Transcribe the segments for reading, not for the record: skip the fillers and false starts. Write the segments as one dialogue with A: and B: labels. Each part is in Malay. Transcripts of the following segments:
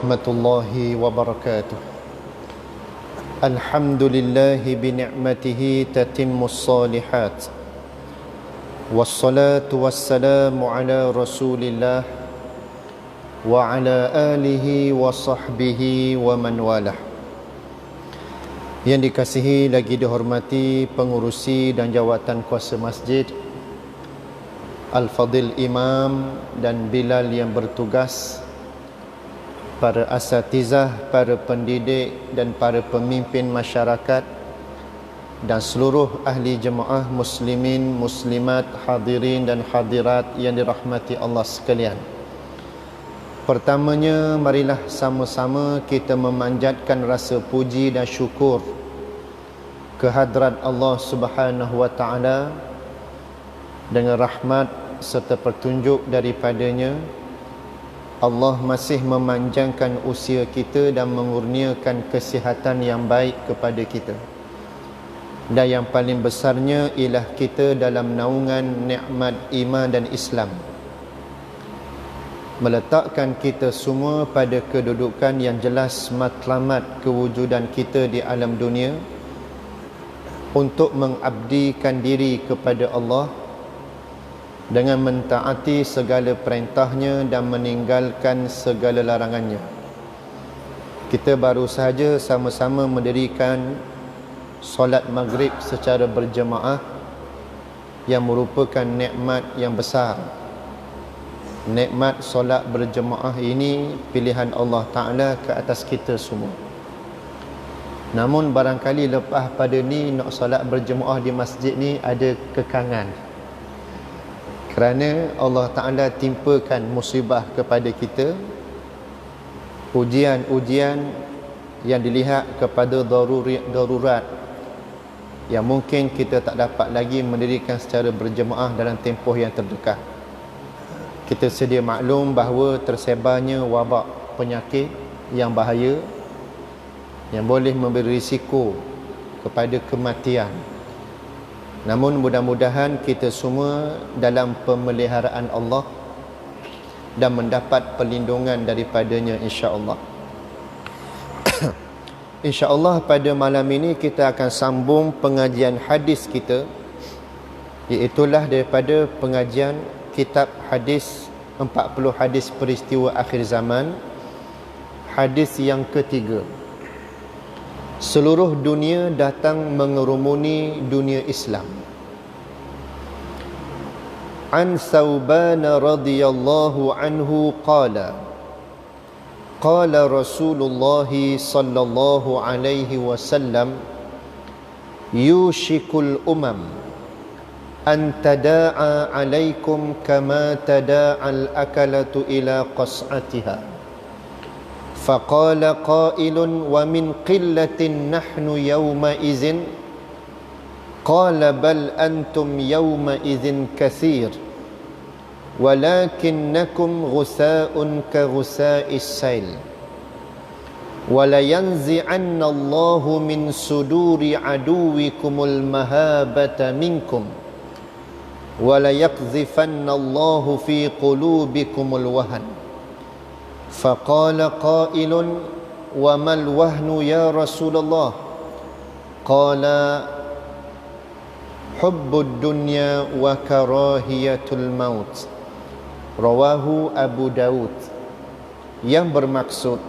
A: warahmatullahi wabarakatuh. Alhamdulillahi binikmatihi tatimmus salihat. Wassalatu wassalamu ala rasulillah wa ala alihi wa sahbihi wa man walah. Yang dikasihi lagi dihormati pengurusi dan jawatan kuasa masjid, Al-Fadil Imam dan Bilal yang bertugas, para asatizah, para pendidik dan para pemimpin masyarakat, dan seluruh ahli jemaah muslimin, muslimat, hadirin dan hadirat yang dirahmati Allah sekalian. Pertamanya, marilah sama-sama kita memanjatkan rasa puji dan syukur kehadrat Allah Subhanahu wa taala dengan rahmat serta petunjuk daripadanya. Allah masih memanjangkan usia kita dan mengurniakan kesihatan yang baik kepada kita. Dan yang paling besarnya ialah kita dalam naungan nikmat iman dan Islam, meletakkan kita semua pada kedudukan yang jelas matlamat kewujudan kita di alam dunia untuk mengabdikan diri kepada Allah dengan mentaati segala perintahnya dan meninggalkan segala larangannya. Kita baru sahaja sama-sama mendirikan solat maghrib secara berjemaah yang merupakan nikmat yang besar. Nikmat solat berjemaah ini pilihan Allah Ta'ala ke atas kita semua. Namun barangkali lepas pada ni nak solat berjemaah di masjid ni ada kekangan, kerana Allah Ta'ala timpakan musibah kepada kita, ujian-ujian yang dilihat kepada darurat yang mungkin kita tak dapat lagi mendirikan secara berjemaah dalam tempoh yang terdekat. Kita sedia maklum bahawa tersebarnya wabak penyakit yang bahaya yang boleh memberi risiko kepada kematian. Namun mudah-mudahan kita semua dalam pemeliharaan Allah dan mendapat perlindungan daripadanya, insya-Allah. Insya-Allah pada malam ini kita akan sambung pengajian hadis kita, iaitulah daripada pengajian kitab hadis 40 hadis peristiwa akhir zaman, hadis yang ketiga. Seluruh dunia datang mengerumuni dunia Islam. An Thawban radhiyallahu anhu qala qala Rasulullah sallallahu alaihi wasallam yushikul umam an tada'a alaikum kama tada'al akalatu ila qas'atiha. فقال قائل ومن قلة نحن يومئذ قال بل أنتم يومئذ كثير ولكنكم غثاء كغثاء السيل ولينزعن الله من صدور عدوكم المهابة منكم وليقذفن الله في قلوبكم الوهن. فقال قائل وما الوهن يا رسول الله؟ قال حب الدنيا وكراهية الموت. Rawahu Abu Daud. Yang bermaksud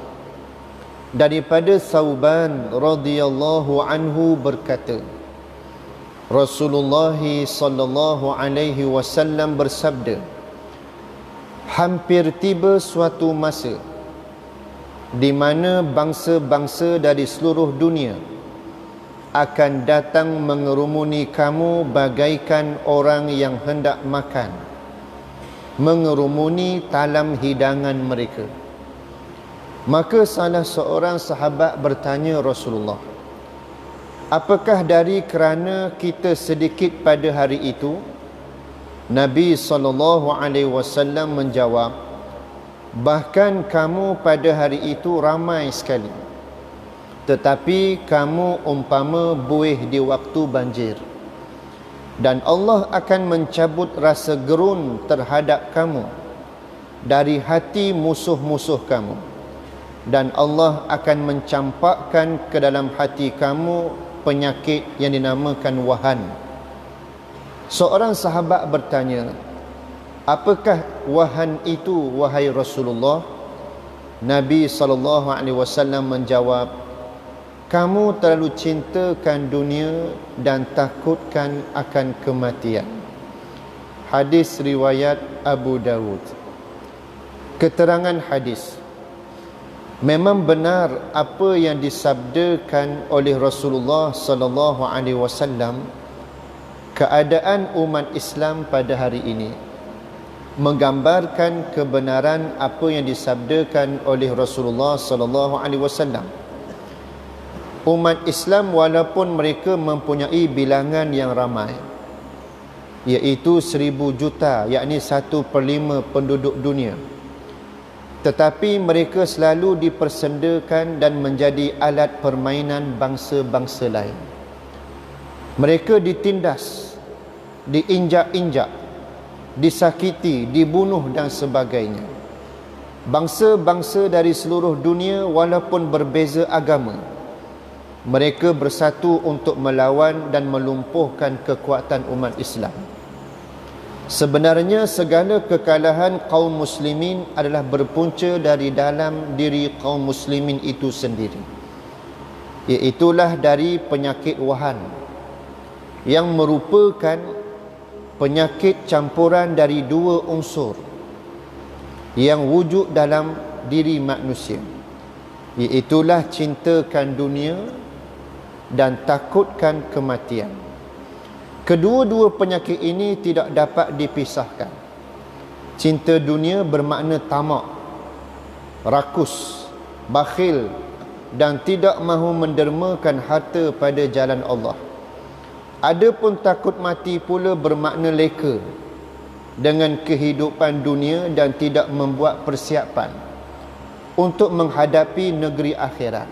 A: daripada Thawban radhiyallahu anhu berkata, Rasulullah sallallahu alaihi wasallam bersabda, hampir tiba suatu masa di mana bangsa-bangsa dari seluruh dunia akan datang mengerumuni kamu bagaikan orang yang hendak makan, mengerumuni talam hidangan mereka. Maka salah seorang sahabat bertanya Rasulullah, apakah dari kerana kita sedikit pada hari itu? Nabi SAW menjawab, bahkan kamu pada hari itu ramai sekali, tetapi kamu umpama buih di waktu banjir, dan Allah akan mencabut rasa gerun terhadap kamu dari hati musuh-musuh kamu, dan Allah akan mencampakkan ke dalam hati kamu penyakit yang dinamakan wahan. Seorang sahabat bertanya, apakah wahan itu wahai Rasulullah? Nabi SAW menjawab, kamu terlalu cintakan dunia dan takutkan akan kematian. Hadis riwayat Abu Dawud. Keterangan hadis, memang benar apa yang disabdakan oleh Rasulullah SAW. Keadaan umat Islam pada hari ini menggambarkan kebenaran apa yang disabdakan oleh Rasulullah SAW. Umat Islam walaupun mereka mempunyai bilangan yang ramai, iaitu 1000 juta, yakni 1/5 penduduk dunia, tetapi mereka selalu dipersendakan dan menjadi alat permainan bangsa-bangsa lain. Mereka ditindas, diinjak-injak, disakiti, dibunuh dan sebagainya. Bangsa-bangsa dari seluruh dunia walaupun berbeza agama, mereka bersatu untuk melawan dan melumpuhkan kekuatan umat Islam. Sebenarnya segala kekalahan kaum muslimin adalah berpunca dari dalam diri kaum muslimin itu sendiri, iaitulah dari penyakit wahan, yang merupakan penyakit campuran dari dua unsur yang wujud dalam diri manusia, iaitulah cintakan dunia dan takutkan kematian. Kedua-dua penyakit ini tidak dapat dipisahkan. Cinta dunia bermakna tamak, rakus, bakhil dan tidak mahu mendermakan harta pada jalan Allah. Adapun takut mati pula bermakna leka dengan kehidupan dunia dan tidak membuat persiapan untuk menghadapi negeri akhirat,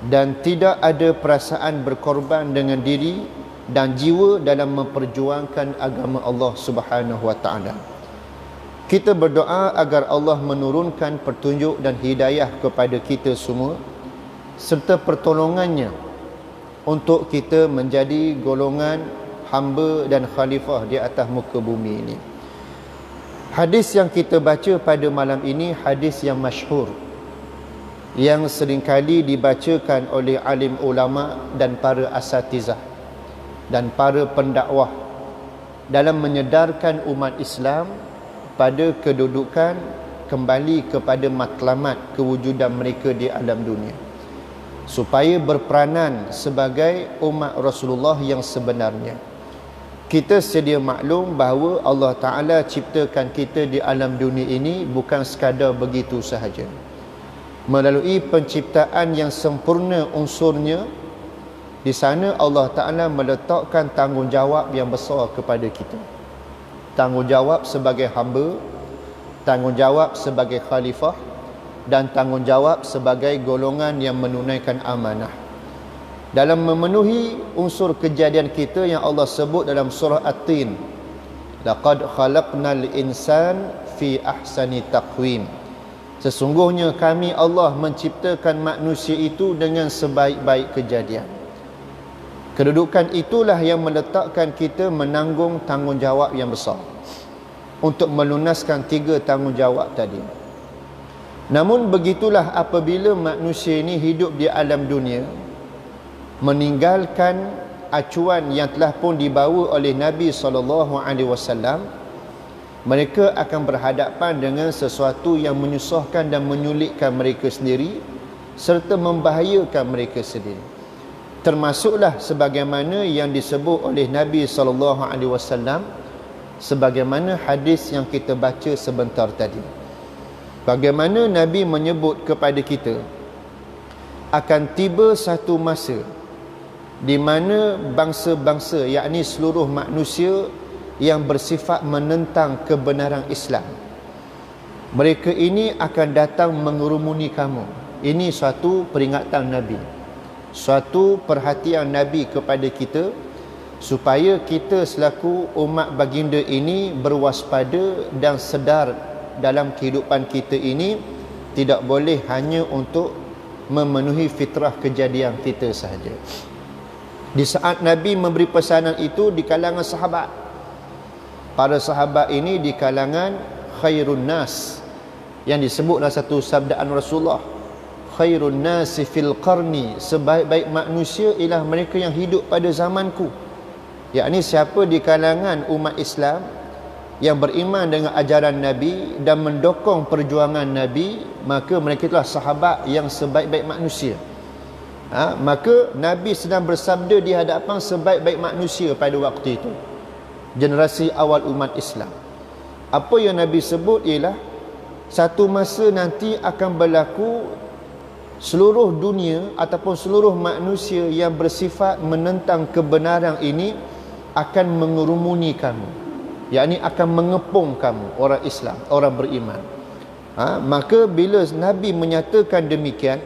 A: dan tidak ada perasaan berkorban dengan diri dan jiwa dalam memperjuangkan agama Allah Subhanahu wa taala. Kita berdoa agar Allah menurunkan petunjuk dan hidayah kepada kita semua, serta pertolongannya untuk kita menjadi golongan hamba dan khalifah di atas muka bumi ini. Hadis yang kita baca pada malam ini hadis yang masyhur, yang seringkali dibacakan oleh alim ulama dan para asatizah dan para pendakwah dalam menyedarkan umat Islam pada kedudukan kembali kepada matlamat kewujudan mereka di alam dunia, supaya berperanan sebagai umat Rasulullah yang sebenarnya. Kita sedia maklum bahawa Allah Ta'ala ciptakan kita di alam dunia ini bukan sekadar begitu sahaja. Melalui penciptaan yang sempurna unsurnya, di sana Allah Ta'ala meletakkan tanggungjawab yang besar kepada kita. Tanggungjawab sebagai hamba, tanggungjawab sebagai khalifah, dan tanggungjawab sebagai golongan yang menunaikan amanah. Dalam memenuhi unsur kejadian kita yang Allah sebut dalam surah At-Tin, laqad khalaqnal insan fi ahsani taqwim. Sesungguhnya kami Allah menciptakan manusia itu dengan sebaik-baik kejadian. Kedudukan itulah yang meletakkan kita menanggung tanggungjawab yang besar untuk melunaskan 3 tanggungjawab tadi. Namun begitulah apabila manusia ini hidup di alam dunia, meninggalkan acuan yang telah pun dibawa oleh Nabi SAW, mereka akan berhadapan dengan sesuatu yang menyusahkan dan menyulitkan mereka sendiri serta membahayakan mereka sendiri. Termasuklah sebagaimana yang disebut oleh Nabi SAW, sebagaimana hadis yang kita baca sebentar tadi. Bagaimana Nabi menyebut kepada kita, akan tiba satu masa di mana bangsa-bangsa, yakni seluruh manusia yang bersifat menentang kebenaran Islam, mereka ini akan datang mengerumuni kamu. Ini suatu peringatan Nabi, suatu perhatian Nabi kepada kita, supaya kita selaku umat baginda ini berwaspada dan sedar dalam kehidupan kita ini tidak boleh hanya untuk memenuhi fitrah kejadian kita sahaja. Di saat Nabi memberi pesanan itu di kalangan sahabat, para sahabat ini di kalangan khairun nas, yang disebutlah satu sabdaan Rasulullah, khairun nasi fil qarni, sebaik-baik manusia ialah mereka yang hidup pada zamanku. Yakni siapa di kalangan umat Islam yang beriman dengan ajaran Nabi dan mendokong perjuangan Nabi, maka mereka itulah sahabat yang sebaik-baik manusia. Maka Nabi sedang bersabda di hadapan sebaik-baik manusia pada waktu itu, generasi awal umat Islam. Apa yang Nabi sebut ialah satu masa nanti akan berlaku seluruh dunia ataupun seluruh manusia yang bersifat menentang kebenaran ini akan mengerumuni kamu, yakni akan mengepung kamu, orang Islam, orang beriman. Maka bila Nabi menyatakan demikian,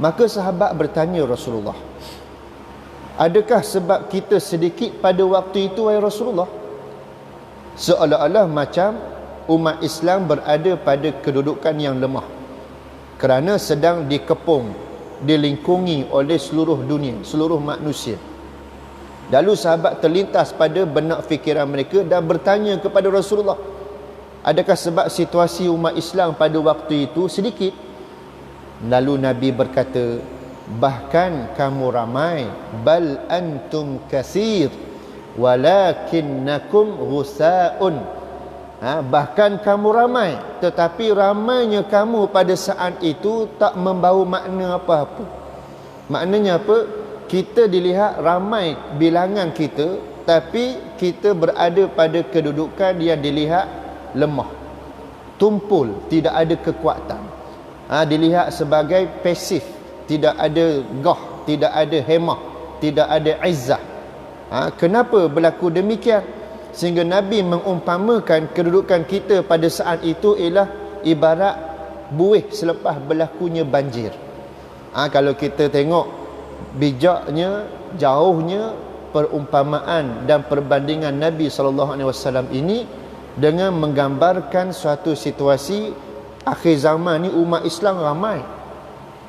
A: maka sahabat bertanya Rasulullah, adakah sebab kita sedikit pada waktu itu wahai Rasulullah? Seolah-olah macam umat Islam berada pada kedudukan yang lemah kerana sedang dikepung, dilingkungi oleh seluruh dunia, seluruh manusia. Lalu sahabat terlintas pada benak fikiran mereka dan bertanya kepada Rasulullah, adakah sebab situasi umat Islam pada waktu itu sedikit? Lalu Nabi berkata, bahkan kamu ramai, bal antum katsir walakinnakum ghusaun. Bahkan kamu ramai, tetapi ramainya kamu pada saat itu tak membawa makna apa-apa. Maknanya apa? Kita dilihat ramai bilangan kita, tapi kita berada pada kedudukan yang dilihat lemah, tumpul, tidak ada kekuatan. Dilihat sebagai pasif, tidak ada gah, tidak ada hemah, tidak ada izzah. Kenapa berlaku demikian? Sehingga Nabi mengumpamakan kedudukan kita pada saat itu ialah ibarat buih selepas berlakunya banjir. Kalau kita tengok bijaknya, jauhnya perumpamaan dan perbandingan Nabi SAW ini dengan menggambarkan suatu situasi akhir zaman ni umat Islam ramai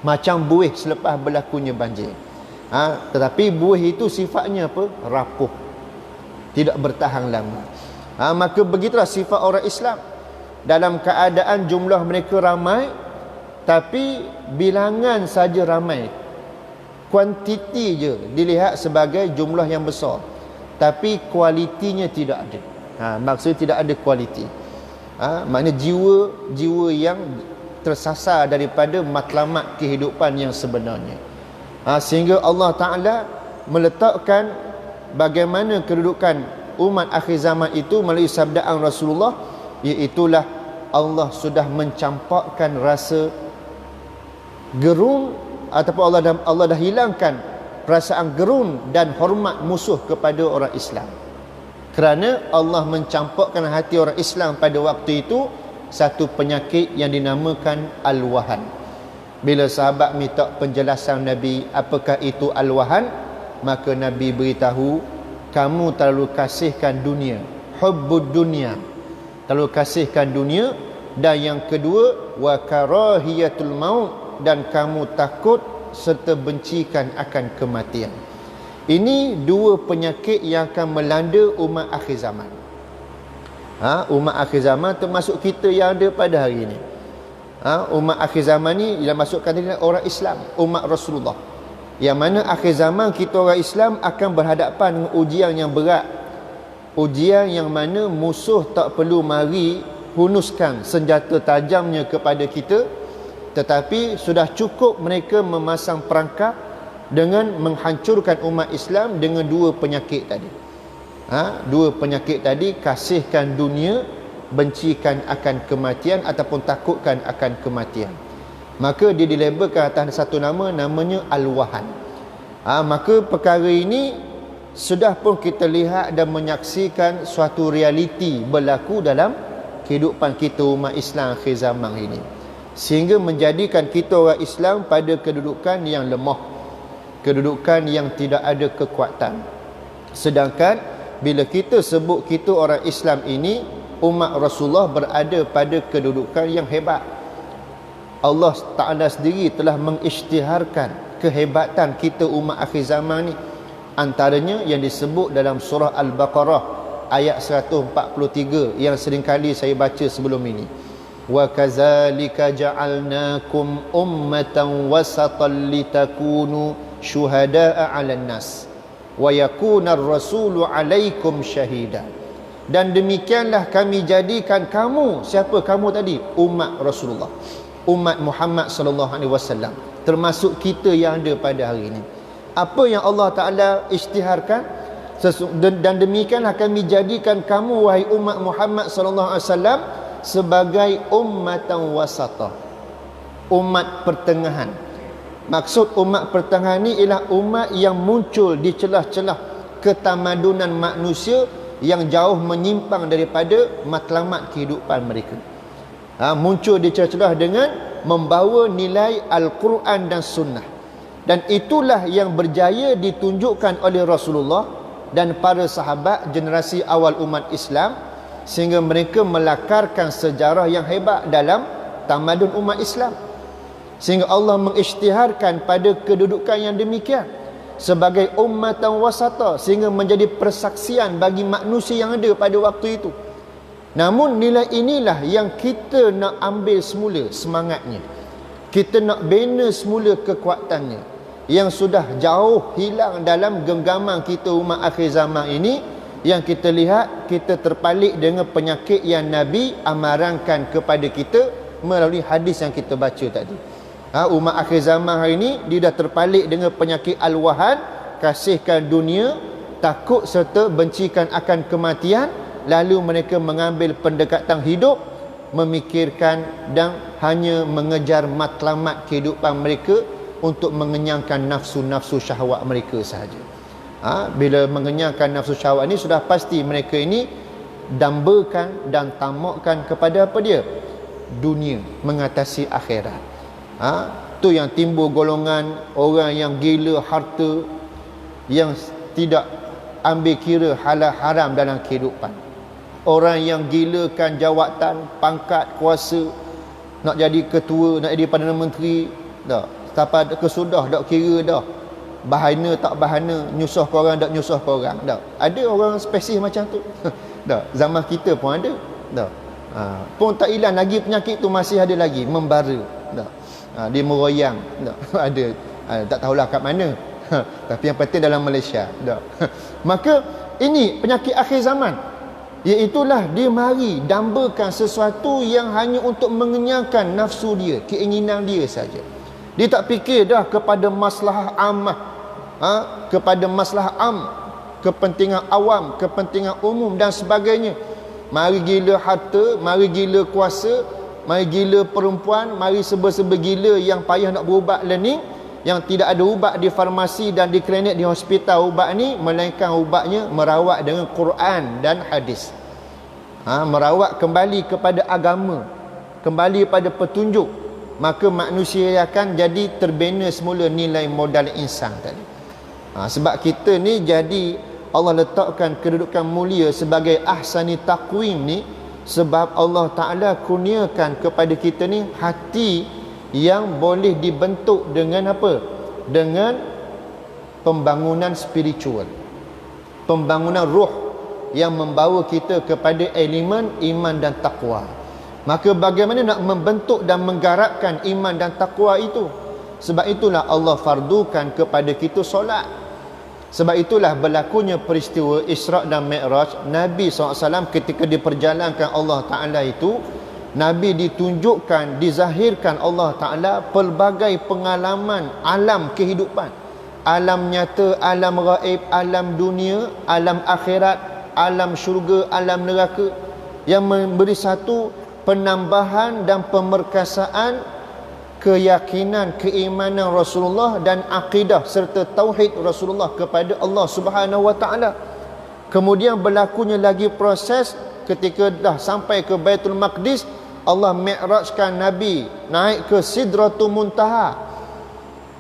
A: macam buih selepas berlakunya banjir. Tetapi buih itu sifatnya apa? Rapuh, tidak bertahan lama. Maka begitulah sifat orang Islam. Dalam keadaan jumlah mereka ramai, tapi bilangan saja ramai, kuantiti je dilihat sebagai jumlah yang besar, tapi kualitinya tidak ada. Maksudnya tidak ada kualiti. Maknanya jiwa yang tersasar daripada matlamat kehidupan yang sebenarnya. Sehingga Allah Ta'ala meletakkan bagaimana kedudukan umat akhir zaman itu melalui sabdaan Rasulullah, iaitulah Allah sudah mencampakkan rasa gerun, ataupun Allah dah hilangkan perasaan gerun dan hormat musuh kepada orang Islam. Kerana Allah mencampakkan hati orang Islam pada waktu itu satu penyakit yang dinamakan al-wahan. Bila sahabat minta penjelasan Nabi, apakah itu al-wahan? Maka Nabi beritahu, kamu terlalu kasihkan dunia, hubbud dunia, terlalu kasihkan dunia. Dan yang kedua, wa karahiyatul maut, dan kamu takut serta bencikan akan kematian. Ini dua penyakit yang akan melanda umat akhir zaman. Umat akhir zaman termasuk kita yang ada pada hari ini. Umat akhir zaman ni yang masukkan diri orang Islam, umat Rasulullah. Yang mana akhir zaman kita orang Islam akan berhadapan dengan ujian yang berat. Ujian yang mana musuh tak perlu mari hunuskan senjata tajamnya kepada kita, tetapi sudah cukup mereka memasang perangkap dengan menghancurkan umat Islam dengan dua penyakit tadi. Dua penyakit tadi, kasihkan dunia, bencikan akan kematian ataupun takutkan akan kematian. Maka dia dilabelkan atas satu nama, namanya al-wahan. Maka perkara ini sudah pun kita lihat dan menyaksikan suatu realiti berlaku dalam kehidupan kita umat Islam akhir zaman ini, sehingga menjadikan kita orang Islam pada kedudukan yang lemah, kedudukan yang tidak ada kekuatan. Sedangkan bila kita sebut kita orang Islam ini, umat Rasulullah berada pada kedudukan yang hebat. Allah Ta'ala sendiri telah mengisytiharkan kehebatan kita umat akhir zaman ni. Antaranya yang disebut dalam surah Al-Baqarah ayat 143 yang seringkali saya baca sebelum ini. Wa kadzalika ja'alnakum ummatan wasatan litakunu syuhada'a 'alan nas wa yakuna ar-rasulu 'alaikum syahida. Dan demikianlah kami jadikan kamu, siapa kamu tadi? Umat Rasulullah, umat Muhammad sallallahu alaihi wasallam, termasuk kita yang ada pada hari ini. Apa yang Allah Ta'ala isytiharkan, dan demikianlah kami jadikan kamu wahai umat Muhammad sallallahu alaihi wasallam sebagai ummatan wasata, umat pertengahan. Maksud umat pertengahan ni ialah umat yang muncul di celah-celah ketamadunan manusia yang jauh menyimpang daripada matlamat kehidupan mereka. Muncul di celah-celah dengan membawa nilai Al-Quran dan Sunnah. Dan itulah yang berjaya ditunjukkan oleh Rasulullah dan para sahabat generasi awal umat Islam, sehingga mereka melakarkan sejarah yang hebat dalam tamadun umat Islam. Sehingga Allah mengisytiharkan pada kedudukan yang demikian sebagai ummatan wasata, sehingga menjadi persaksian bagi manusia yang ada pada waktu itu. Namun nilai inilah yang kita nak ambil semula semangatnya. Kita nak bina semula kekuatannya, yang sudah jauh hilang dalam genggaman kita umat akhir zaman ini. Yang kita lihat, kita terpalit dengan penyakit yang Nabi amarankan kepada kita melalui hadis yang kita baca tadi. Umat akhir zaman hari ini, dia dah terpalit dengan penyakit al-wahan, kasihkan dunia, takut serta bencikan akan kematian. Lalu mereka mengambil pendekatan hidup, memikirkan dan hanya mengejar matlamat kehidupan mereka untuk mengenyangkan nafsu-nafsu syahwat mereka sahaja. Bila mengenyangkan nafsu syahwat ini, sudah pasti mereka ini dambakan dan tamakkan kepada apa dia? Dunia mengatasi akhirat. Tu yang timbul golongan orang yang gila harta, yang tidak ambil kira halal haram dalam kehidupan. Orang yang gilakan jawatan, pangkat, kuasa, nak jadi ketua, nak jadi Perdana Menteri, dah sampai kesudah dak kira dah. Bahana tak bahana, nyusah korang tak nyusah korang. Dah ada orang spesies macam tu. Dah zaman kita pun ada. Dah pun tak hilang lagi penyakit tu, masih ada lagi membara. Dah dia meroyang. Dah ada tak tahulah kat mana. Tapi yang penting dalam Malaysia. Dah maka ini penyakit akhir zaman, iaitulah dia mari dambakan sesuatu yang hanya untuk mengenyangkan nafsu dia, keinginan dia saja. Dia tak fikir dah kepada maslahah ammah, kepada maslahah kepentingan awam, kepentingan umum dan sebagainya. Mari gila harta, mari gila kuasa, mari gila perempuan, mari serba-serba gila yang payah nak berubat learning, yang tidak ada ubat di farmasi dan di klinik di hospital ubat ni, melainkan ubatnya merawat dengan Quran dan hadis. Merawat kembali kepada agama, kembali pada petunjuk, maka manusia akan jadi terbina semula nilai modal insan tadi. Sebab kita ni jadi Allah letakkan kedudukan mulia sebagai ahsani taqwim ni, sebab Allah Ta'ala kurniakan kepada kita ni hati yang boleh dibentuk dengan apa? Dengan pembangunan spiritual, pembangunan ruh yang membawa kita kepada elemen iman dan taqwa. Maka bagaimana nak membentuk dan menggarapkan iman dan taqwa itu? Sebab itulah Allah fardukan kepada kita solat. Sebab itulah berlakunya peristiwa Isra' dan Mi'raj. Nabi SAW ketika diperjalankan Allah Ta'ala itu, Nabi ditunjukkan, dizahirkan Allah Ta'ala pelbagai pengalaman alam kehidupan. Alam nyata, alam gaib, alam dunia, alam akhirat, alam syurga, alam neraka, yang memberi satu penambahan dan pemerkasaan keyakinan, keimanan Rasulullah dan akidah serta tauhid Rasulullah kepada Allah Subhanahu wa taala. Kemudian berlakunya lagi proses ketika dah sampai ke Baitul Maqdis, Allah mi'rajkan Nabi naik ke Sidratul Muntaha.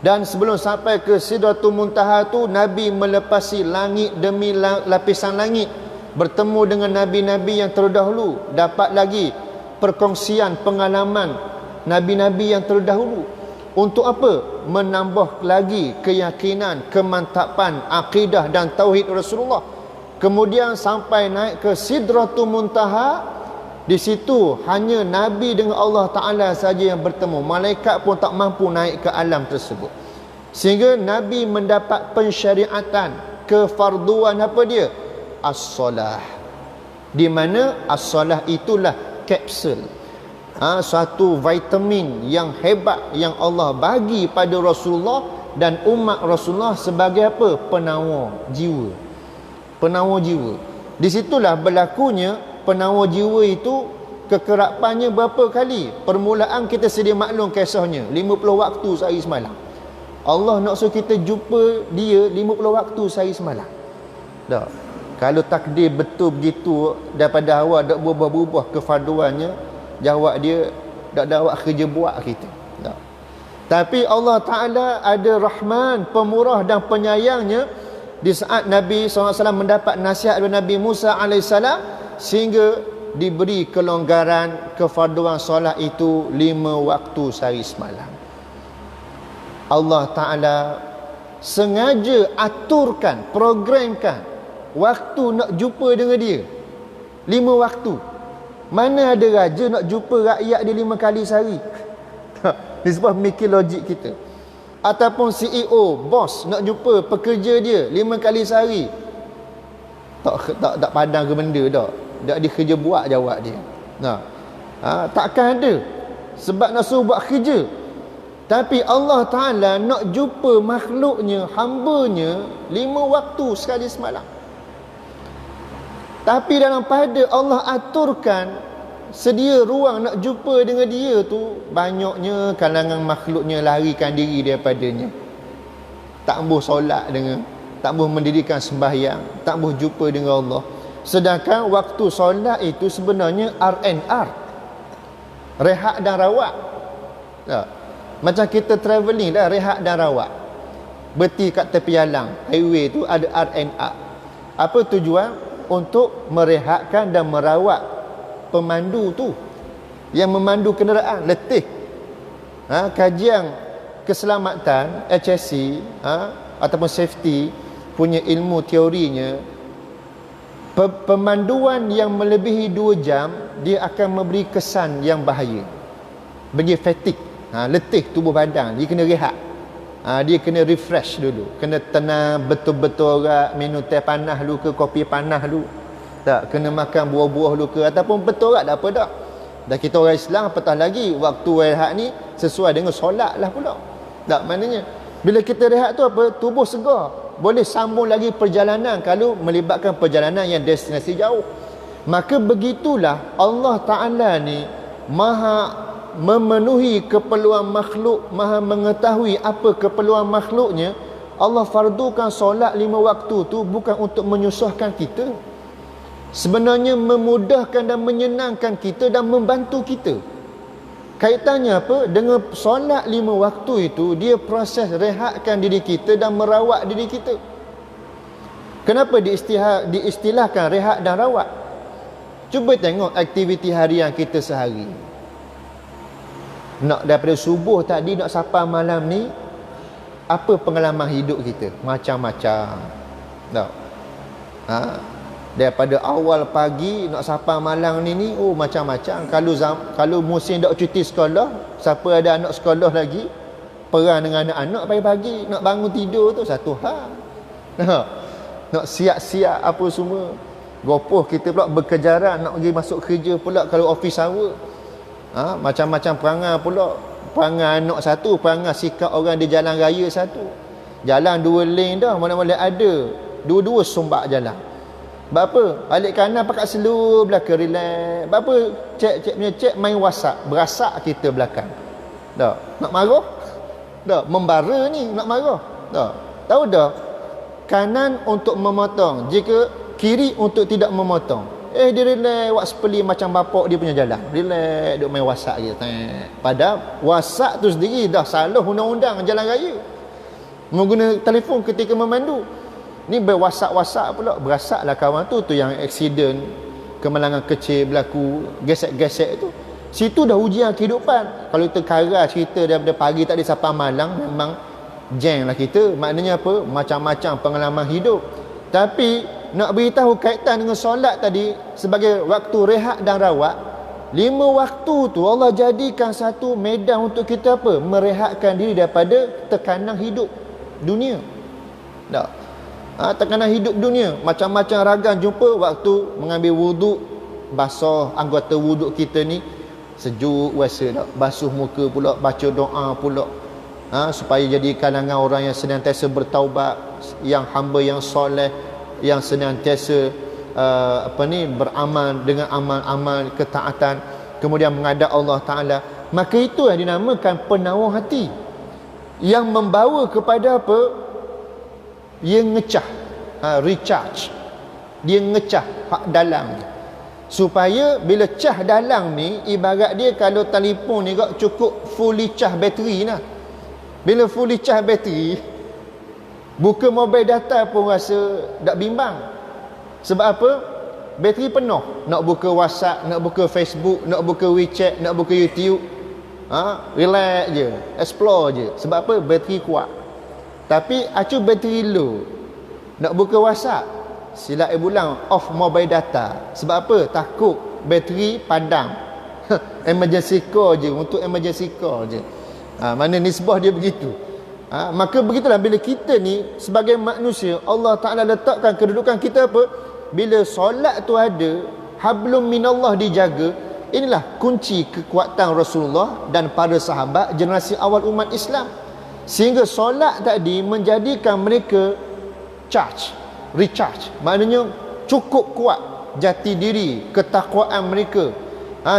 A: Dan sebelum sampai ke Sidratul Muntaha tu, Nabi melepasi langit demi lapisan langit, bertemu dengan nabi-nabi yang terdahulu, dapat lagi perkongsian pengalaman nabi-nabi yang terdahulu. Untuk apa? Menambah lagi keyakinan, kemantapan akidah dan tauhid Rasulullah. Kemudian sampai naik ke Sidratul Muntaha. Di situ hanya Nabi dengan Allah Ta'ala saja yang bertemu. Malaikat pun tak mampu naik ke alam tersebut. Sehingga Nabi mendapat pensyariatan kefarduan apa dia? As-salah. Di mana as-salah itulah kapsul, suatu vitamin yang hebat yang Allah bagi pada Rasulullah dan umat Rasulullah sebagai apa? Penawar jiwa. Penawar jiwa. Di situlah berlakunya penawar jiwa itu. Kekerapannya berapa kali? Permulaan kita sedia maklum kisahnya, 50 waktu sehari semalam. Allah nak suruh kita jumpa dia 50 waktu sehari semalam. Tak. Kalau takdir betul begitu daripada awal tak berubah-ubah kefarduannya, jawab dia tak ada awak kerja buat kita. Tak. Tapi Allah Ta'ala ada Rahman, pemurah dan penyayangnya. Di saat Nabi SAW mendapat nasihat dari Nabi Musa AS, sehingga diberi kelonggaran kefarduan solat itu 5 waktu sehari semalam. Allah Ta'ala sengaja aturkan, programkan waktu nak jumpa dengan dia 5 waktu. Mana ada raja nak jumpa rakyat dia 5 kali sehari? Ini sebab mikir logik kita. Ataupun CEO, bos nak jumpa pekerja dia 5 kali sehari. Tak padang ke benda tak. Tak dia kerja buat jawab dia. Takkan ada. Sebab nak suruh buat kerja. Tapi Allah Ta'ala nak jumpa makhluknya, hambanya 5 waktu sekali semalam. Tapi dalam pada Allah aturkan sedia ruang nak jumpa dengan dia tu, banyaknya kalangan makhluknya larikan diri daripadanya. Tak boleh solat dengan, tak boleh mendirikan sembahyang, tak boleh jumpa dengan Allah. Sedangkan waktu solat itu sebenarnya R&R, rehat dan rawat. Tak? Macam kita travelling dah, rehat dan rawat. Berhenti kat tepi jalan, highway tu ada R&R. Apa tujuan? Untuk merehatkan dan merawat pemandu tu yang memandu kenderaan, letih. Kajian keselamatan HSC ataupun safety punya ilmu teorinya, pemanduan yang melebihi 2 jam dia akan memberi kesan yang bahaya, bagi fatigue, letih tubuh badan. Dia kena rehat, dia kena refresh dulu, kena tenang betul-betul orang, minum teh panas dulu ke, kopi panas dulu, tak, kena makan buah-buah dulu ke, ataupun betul tak apa tak. Dan kita orang Islam apatah lagi waktu rehat ni sesuai dengan solat lah pula. Tak, maknanya bila kita rehat tu apa? Tubuh segar, boleh sambung lagi perjalanan kalau melibatkan perjalanan yang destinasi jauh. Maka begitulah Allah Ta'ala ni maha memenuhi keperluan makhluk, maha mengetahui apa keperluan makhluknya. Allah fardukan solat 5 waktu tu bukan untuk menyusahkan kita, sebenarnya memudahkan dan menyenangkan kita dan membantu kita. Kaitannya apa? Dengan solat 5 waktu itu, dia proses rehatkan diri kita dan merawat diri kita. Kenapa diistilahkan rehat dan rawat? Cuba tengok aktiviti harian kita sehari. Nak daripada subuh tadi nak sampai malam ni, apa pengalaman hidup kita? Macam-macam. Tak? Daripada awal pagi nak sampai malam ni macam-macam. Kalau musim dak cuti sekolah, siapa ada anak sekolah lagi, perang dengan anak-anak pagi-pagi, nak bangun tidur tu satu hal. Nak siap-siap apa semua. Gopoh kita pula berkejaran nak pergi masuk kerja pula kalau office hour. Macam-macam perangai pula. Perangai anak satu, perangai sikap orang di jalan raya satu. Jalan 2 lane dah, mana-mana ada. Dua-dua sumbak jalan. Bapa balik kanan pakai slow belakang relax. Bapa cek punya cek main WhatsApp, berasak kita belakang. Tak, nak marah? Tak, membara ni nak marah. Tak. Tahu dah? Kanan untuk memotong, jika kiri untuk tidak memotong. Dia relax buat sepeli macam bapak dia punya jalan. Relax duk main WhatsApp je. Padahal WhatsApp tu sendiri dah salah undang-undang jalan raya. Menggunakan telefon ketika memandu. Ni berwhatsapp pula. Berasaklah kawan tu yang accident, kemalangan kecil berlaku, gesek-gesek tu. Situ dah ujian kehidupan. Kalau kita kara cerita daripada pagi tadi sampai malam, memang jeng lah kita. Maknanya apa? Macam-macam pengalaman hidup. Tapi nak beritahu kaitan dengan solat tadi sebagai waktu rehat dan rawat, 5 waktu tu Allah jadikan satu medan untuk kita apa? Merehatkan diri daripada tekanan hidup dunia. Tak? Tekanan hidup dunia. Macam-macam ragam jumpa waktu mengambil wuduk, basuh anggota wuduk kita ni, sejuk rasa tak? Basuh muka pula, baca doa pula. Supaya jadi kalangan orang yang senantiasa bertaubat, yang hamba yang soleh, yang senantiasa beramal dengan amal-amal ketaatan, kemudian menghadap Allah Ta'ala. Maka itu yang dinamakan penawar hati, yang membawa kepada apa? Dia ngecah, recharge. Dia ngecah hak dalam, supaya bila cah dalam ni, ibarat dia kalau telefon ni cukup fully charge bateri lah. Bila fully charge bateri, buka mobile data pun rasa tak bimbang. Sebab apa? Bateri penuh. Nak buka WhatsApp, nak buka Facebook, nak buka WeChat, nak buka YouTube, relax je, explore je. Sebab apa? Bateri kuat. Tapi acu bateri low, nak buka WhatsApp, sila bulang off mobile data. Sebab apa? Takut bateri padam. Emergency call je, untuk emergency call je. Mana nisbah dia begitu. Maka begitulah bila kita ni sebagai manusia, Allah Ta'ala letakkan kedudukan kita apa? Bila solat tu ada, hablum minallah dijaga. Inilah kunci kekuatan Rasulullah dan para sahabat generasi awal umat Islam. Sehingga solat tadi menjadikan mereka recharge. Maknanya cukup kuat jati diri, ketakwaan mereka.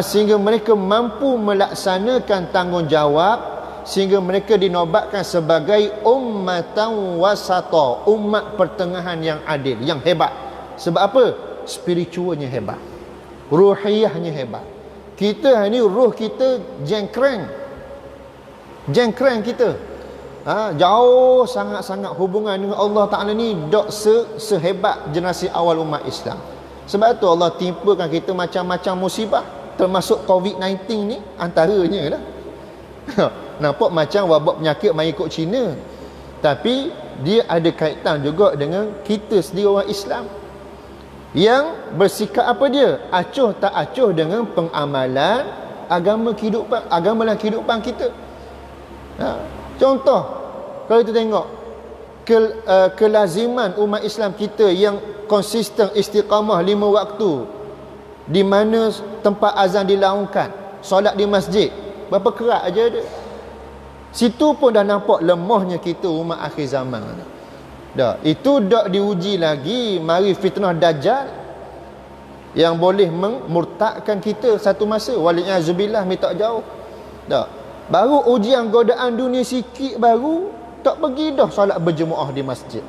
A: Sehingga mereka mampu melaksanakan tanggungjawab, sehingga mereka dinobatkan sebagai ummatan wasata, umat pertengahan yang adil, yang hebat. Sebab apa? Spiritualnya hebat, ruhiyahnya hebat. Kita ni ruh kita jengkreng kita. Jauh sangat-sangat hubungan dengan Allah Ta'ala ni dok sehebat generasi awal umat Islam. Sebab tu Allah timpakan kita macam-macam musibah, termasuk COVID-19 ni antaranya lah. Nampak macam wabak penyakit main ikut Cina, tapi dia ada kaitan juga dengan kita sendiri orang Islam yang bersikap apa dia? Acuh tak acuh dengan pengamalan agama dan kehidupan kita. Contoh, kalau kita tengok kelaziman umat Islam kita yang konsisten istiqamah 5 waktu, di mana tempat azan dilaungkan, solat di masjid, berapa kerat aja dia. Situ pun dah nampak lemahnya kita umat akhir zaman. Dah, itu dak diuji lagi, mari fitnah dajjal yang boleh memurtadkan kita satu masa. Wali'azubillah, minta jauh. Dah, baru ujian godaan dunia sikit, baru tak pergi dah solat berjemaah di masjid.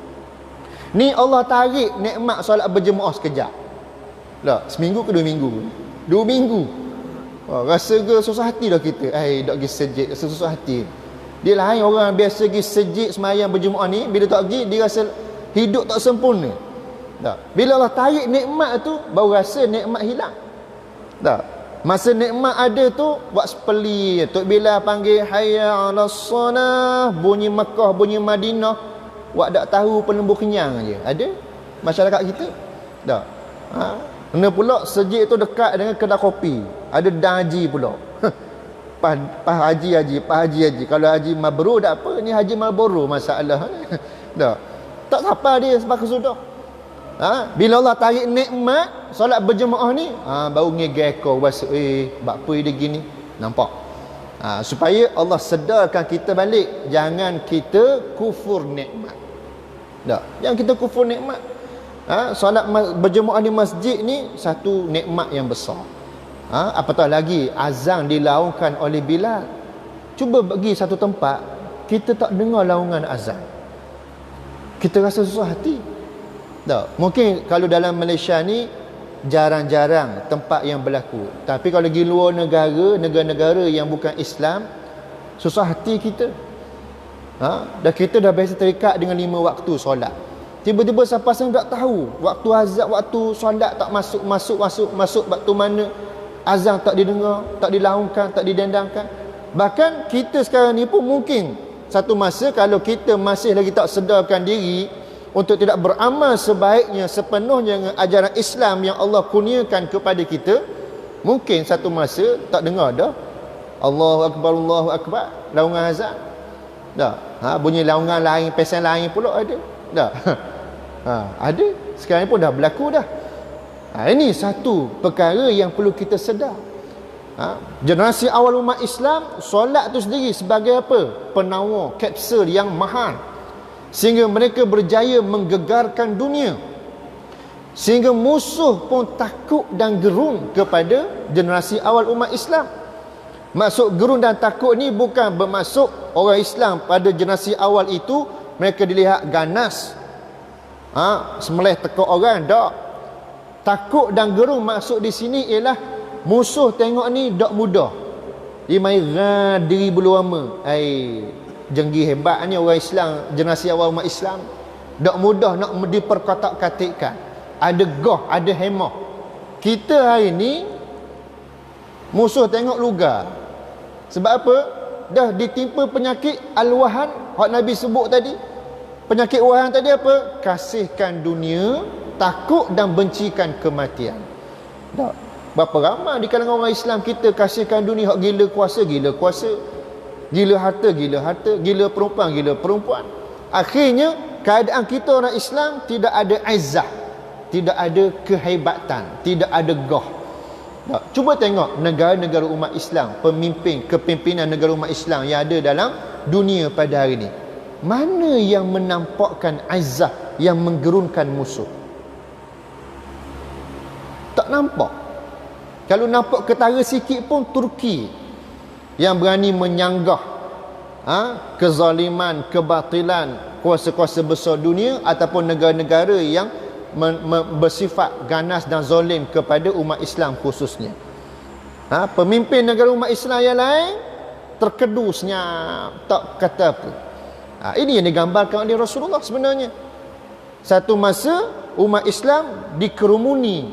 A: Ni Allah tarik nikmat solat berjemaah sekejap. Dah, seminggu ke 2 minggu? 2 minggu. Rasa ke susah hati dah kita. Dak pergi sejid, rasa susah hati. Dia lain orang biasa pergi sejid semayang berjemaah ni, bila tak pergi dia rasa hidup tak sempurna. Tak. Bila Allah tarik nikmat tu, baru rasa nikmat hilang. Tak. Masa nikmat ada tu, buat sepeli. Tok Bilal panggil hayya 'alas salah, bunyi Mekah, bunyi Madinah, buat tak tahu pelembur kenyang je. Ada masyarakat kita. Tak. Kena pula sejid tu dekat dengan kedai kopi. Ada daji pula. Pak haji. Kalau haji mabrur tak apa, ni haji Marlboro masalah. Dah. Tak siapa dia sebab kesudah. Bila Allah tarik nikmat solat berjemaah ni, baru ngegekor rasa bak apa dia gini. Nampak? Supaya Allah sedarkan kita balik, jangan kita kufur nikmat. Dah. Jangan kita kufur nikmat. Solat berjemaah di masjid ni satu nikmat yang besar. Apatah lagi azan dilaungkan oleh Bilal. Cuba pergi satu tempat, kita tak dengar laungan azan, kita rasa susah hati. Tak? Mungkin kalau dalam Malaysia ni jarang-jarang tempat yang berlaku, tapi kalau pergi luar negara-negara yang bukan Islam, susah hati kita. Dan kita dah biasa terikat dengan 5 waktu solat. Tiba-tiba siapa-siapa tak tahu waktu azan, waktu solat tak masuk waktu mana. azan tak didengar, tak dilaungkan, tak didendangkan. Bahkan kita sekarang ni pun mungkin satu masa kalau kita masih lagi tak sedarkan diri untuk tidak beramal sebaiknya sepenuhnya dengan ajaran Islam yang Allah kurniakan kepada kita, mungkin satu masa tak dengar dah Allahu Akbar, laungan azan. Dah. Bunyi laungan lain, pesan lain pula ada. Dah. Ada. Sekarang pun dah berlaku dah. Ini satu perkara yang perlu kita sedar. Generasi awal umat Islam, solat tu sendiri sebagai apa? Penawar, kapsul yang mahal. Sehingga mereka berjaya menggegarkan dunia. Sehingga musuh pun takut dan gerun kepada generasi awal umat Islam. Maksud gerun dan takut ni bukan bermaksud orang Islam pada generasi awal itu mereka dilihat ganas, semelih tekuk orang. Tak. Takut dan gerun maksud di sini ialah musuh tengok ni tak mudah. Dia main diri bulu lama. Jenggi hebat ni orang Islam, generasi awal umat Islam. Tak mudah nak diperkatak-katikkan. Ada goh, ada hemah. Kita hari ni musuh tengok lugar. Sebab apa? Dah ditimpa penyakit al-wahan, hak Nabi sebut tadi. Penyakit wahan tadi apa? Kasihkan dunia, takut dan bencikan kematian. Dah. Berapa ramai di kalangan orang Islam kita kasihkan dunia, hak gila kuasa, gila harta, gila perempuan. Akhirnya keadaan kita orang Islam tidak ada izzah, tidak ada kehebatan, tidak ada goh. Cuba tengok negara-negara umat Islam, kepimpinan negara umat Islam yang ada dalam dunia pada hari ini. Mana yang menampakkan izzah yang menggerunkan musuh? Tak nampak. Kalau nampak ketara sikit pun Turki yang berani menyanggah kezaliman, kebatilan kuasa-kuasa besar dunia ataupun negara-negara yang bersifat ganas dan zalim kepada umat Islam khususnya. Pemimpin negara umat Islam yang lain terkedu senyap, tak kata apa. Ini yang digambarkan oleh Rasulullah sebenarnya. Satu masa umat Islam dikerumuni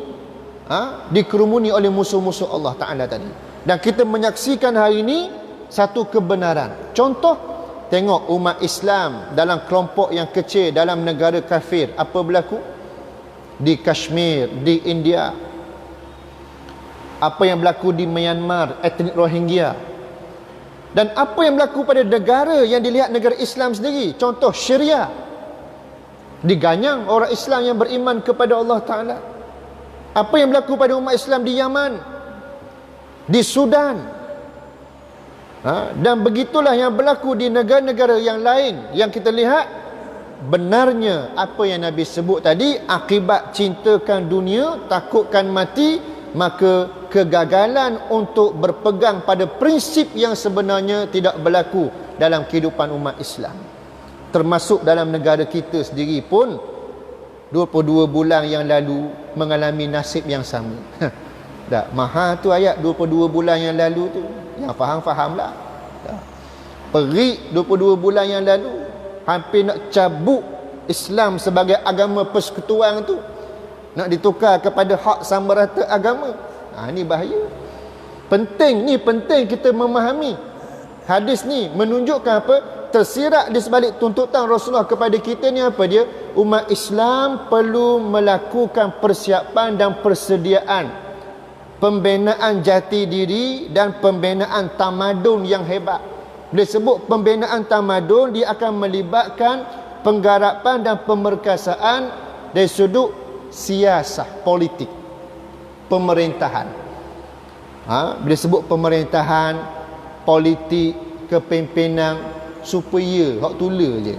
A: oleh musuh-musuh Allah Ta'ala tadi. Dan kita menyaksikan hari ini satu kebenaran. Contoh, tengok umat Islam dalam kelompok yang kecil dalam negara kafir, apa berlaku? Di Kashmir, di India. Apa yang berlaku di Myanmar, etnik Rohingya. Dan apa yang berlaku pada negara yang dilihat negara Islam sendiri. Contoh Syria. Diganyang orang Islam yang beriman kepada Allah Ta'ala. Apa yang berlaku pada umat Islam di Yaman, di Sudan. Dan begitulah yang berlaku di negara-negara yang lain yang kita lihat. Benarnya apa yang Nabi sebut tadi, akibat cintakan dunia, takutkan mati, maka kegagalan untuk berpegang pada prinsip yang sebenarnya tidak berlaku dalam kehidupan umat Islam. Termasuk dalam negara kita sendiri pun 22 bulan yang lalu mengalami nasib yang sama. Tak, mahal tu ayat 22 bulan yang lalu tu. Yang faham-fahamlah. Perik 22 bulan yang lalu hampir nak cabut Islam sebagai agama persekutuan tu, nak ditukar kepada hak sama rata agama. Ini bahaya. Penting kita memahami hadis ni menunjukkan apa? Tersirat di sebalik tuntutan Rasulullah kepada kita ni apa dia? Umat Islam perlu melakukan persiapan dan persediaan pembinaan jati diri dan pembinaan tamadun yang hebat. Bila sebut pembinaan tamadun, dia akan melibatkan penggarapan dan pemerkasaan dari sudut siasah, politik, pemerintahan. Bila sebut pemerintahan, politik, kepimpinan, supaya hak tula je.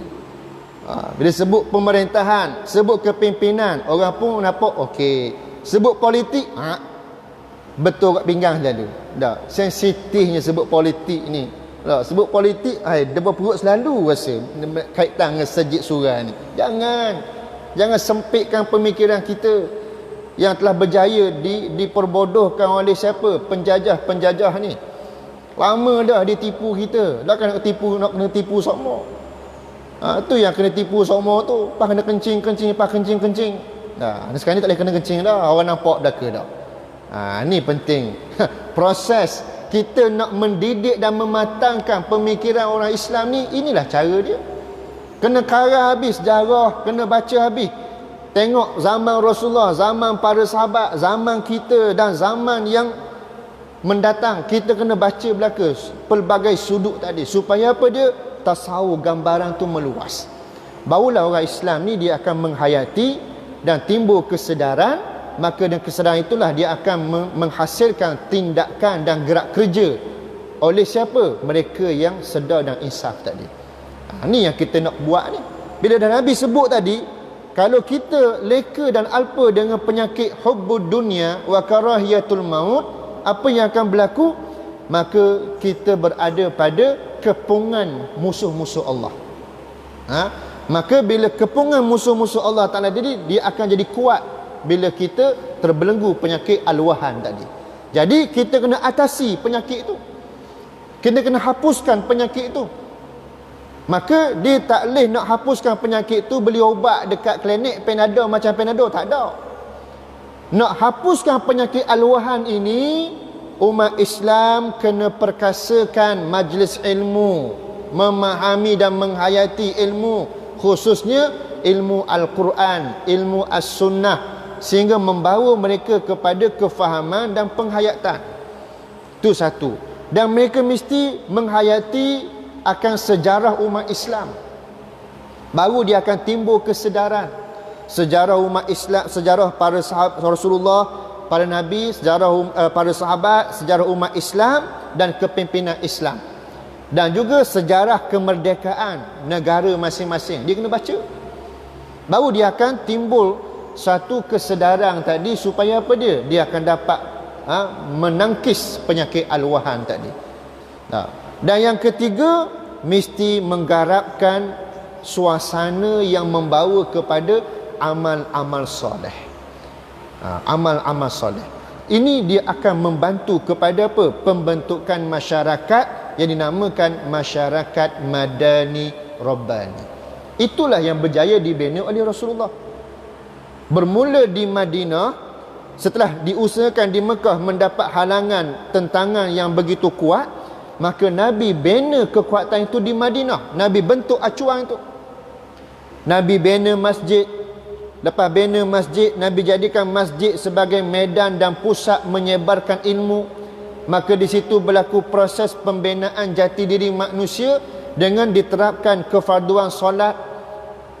A: Bila sebut pemerintahan, sebut kepimpinan, orang pun nampak okey. Sebut politik, betul kat pinggang selalu. Dah, sensitifnya sebut politik ni. Sebut politik, dia berperut selalu rasa kaitan dengan sejid surah ni. Jangan sempitkan pemikiran kita yang telah berjaya diperbodohkan oleh siapa? Penjajah ni. Lama dah ditipu kita. Dah nak kena tipu semua. Tu yang kena tipu semua tu. Pas kena kencing. Dah, sekarang ni tak boleh kena kencing dah. Orang nampak dah ke dah. Ni penting. Proses kita nak mendidik dan mematangkan pemikiran orang Islam ni, inilah cara dia. Kena karang habis sejarah, kena baca habis. Tengok zaman Rasulullah, zaman para sahabat, zaman kita dan zaman yang mendatang. Kita kena baca belaka pelbagai sudut tadi. Supaya apa dia? Tasawur gambaran tu meluas. Barulah orang Islam ni dia akan menghayati dan timbul kesedaran. Maka dengan kesedaran itulah dia akan menghasilkan tindakan dan gerak kerja. Oleh siapa? Mereka yang sedar dan insaf tadi. Ni yang kita nak buat ni. Bila dah Nabi sebut tadi, kalau kita leka dan alpa dengan penyakit hubbud dunia wa karahiyatul maut, apa yang akan berlaku? Maka kita berada pada kepungan musuh-musuh Allah. Maka bila kepungan musuh-musuh Allah Ta'ala jadi, dia akan jadi kuat bila kita terbelenggu penyakit alwahan tadi. Jadi kita kena atasi penyakit itu. Kita kena hapuskan penyakit itu. Maka dia tak boleh nak hapuskan penyakit itu beli ubat dekat klinik Panadol macam Panadol, tak ada. Nak hapuskan penyakit alwahan ini, umat Islam kena perkasakan majlis ilmu, memahami dan menghayati ilmu, khususnya ilmu Al-Quran, ilmu As-Sunnah, sehingga membawa mereka kepada kefahaman dan penghayatan. Itu satu. Dan mereka mesti menghayati akan sejarah umat Islam. Baru dia akan timbul kesedaran. Sejarah umat Islam, sejarah para sahabat Rasulullah, para nabi, sejarah para sahabat, sejarah umat Islam dan kepimpinan Islam. Dan juga sejarah kemerdekaan negara masing-masing. Dia kena baca. Baru dia akan timbul satu kesedaran tadi, supaya apa dia? Dia akan dapat menangkis penyakit alwahan tadi. Dan yang ketiga, mesti menggarapkan suasana yang membawa kepada amal-amal soleh. Amal-amal soleh. Ini dia akan membantu kepada apa? Pembentukan masyarakat yang dinamakan masyarakat madani rabbani. Itulah yang berjaya dibina oleh Rasulullah. Bermula di Madinah, setelah diusahakan di Mekah mendapat halangan, tentangan yang begitu kuat, maka Nabi bina kekuatan itu di Madinah. Nabi bentuk acuan itu. Nabi bina masjid. Lepas bina masjid, Nabi jadikan masjid sebagai medan dan pusat menyebarkan ilmu. Maka di situ berlaku proses pembinaan jati diri manusia dengan diterapkan kefarduan solat,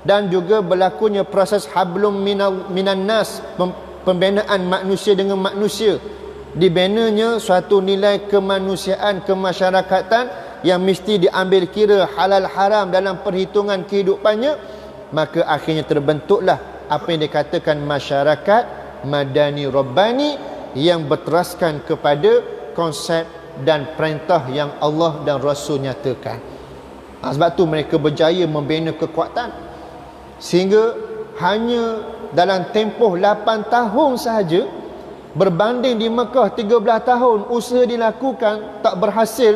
A: dan juga berlakunya proses hablum minan nas, pembinaan manusia dengan manusia. Dibinanya suatu nilai kemanusiaan, kemasyarakatan yang mesti diambil kira halal haram dalam perhitungan kehidupannya. Maka akhirnya terbentuklah apa yang dikatakan masyarakat madani rabbani, yang berteraskan kepada konsep dan perintah yang Allah dan Rasul nyatakan. Sebab tu mereka berjaya membina kekuatan, sehingga hanya dalam tempoh 8 tahun sahaja, berbanding di Mekah 13 tahun usaha dilakukan tak berhasil.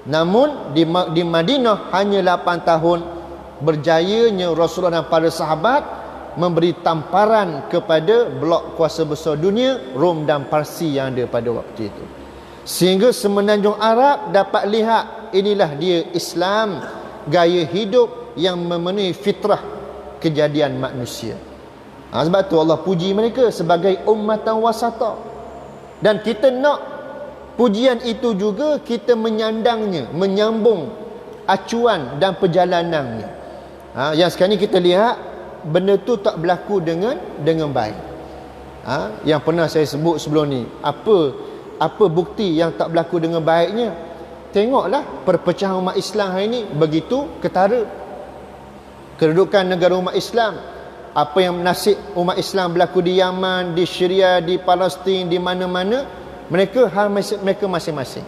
A: Namun di Madinah hanya 8 tahun berjayanya Rasulullah dan para sahabat memberi tamparan kepada blok kuasa besar dunia, Rom dan Parsi yang ada pada waktu itu. Sehingga semenanjung Arab dapat lihat, inilah dia Islam, gaya hidup yang memenuhi fitrah kejadian manusia. Sebab tu Allah puji mereka sebagai ummatan wasata. Dan kita nak pujian itu juga kita menyandangnya, menyambung acuan dan perjalanannya. Yang sekarang ni kita lihat benda tu tak berlaku dengan baik. Yang pernah saya sebut sebelum ni, apa bukti yang tak berlaku dengan baiknya? Tengoklah perpecahan umat Islam hari ini begitu ketara. Kedudukan negara umat Islam, apa yang nasib umat Islam berlaku di Yaman, di Syria, di Palestin, di mana-mana, mereka masing-masing.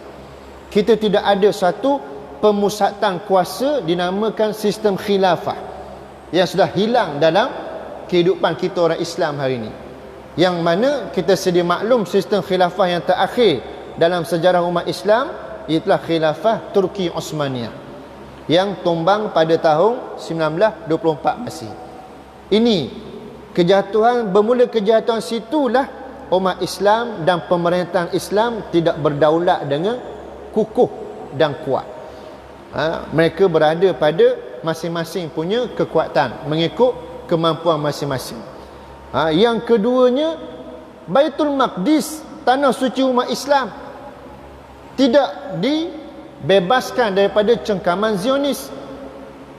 A: Kita tidak ada satu pemusatan kuasa dinamakan sistem khilafah yang sudah hilang dalam kehidupan kita orang Islam hari ini. Yang mana kita sedia maklum sistem khilafah yang terakhir dalam sejarah umat Islam ialah khilafah Turki Osmaniyah yang tumbang pada tahun 1924 Masih. Ini kejatuhan, bermula kejatuhan situlah umat Islam dan pemerintahan Islam tidak berdaulat dengan kukuh dan kuat. Mereka berada pada masing-masing punya kekuatan mengikut kemampuan masing-masing. Yang keduanya, Baitul Maqdis, tanah suci umat Islam, tidak dibebaskan daripada cengkaman Zionis.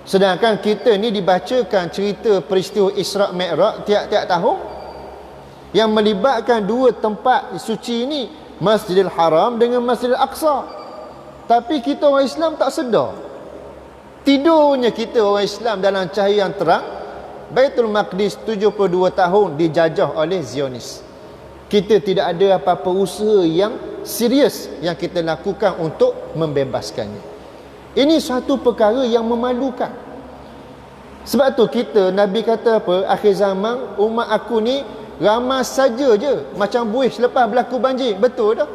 A: Sedangkan kita ni dibacakan cerita peristiwa Isra' Mi'raj tiap-tiap tahun yang melibatkan dua tempat suci ini, Masjidil Haram dengan Masjidil Aqsa. Tapi kita orang Islam tak sedar. Tidurnya kita orang Islam dalam cahaya yang terang. Baitul Maqdis 72 tahun dijajah oleh Zionis. Kita tidak ada apa-apa usaha yang serius yang kita lakukan untuk membebaskannya. Ini satu perkara yang memalukan. Sebab tu kita, Nabi kata apa? Akhir zaman umat aku ni ramai saja je macam buih selepas berlaku banjir. Betul tak?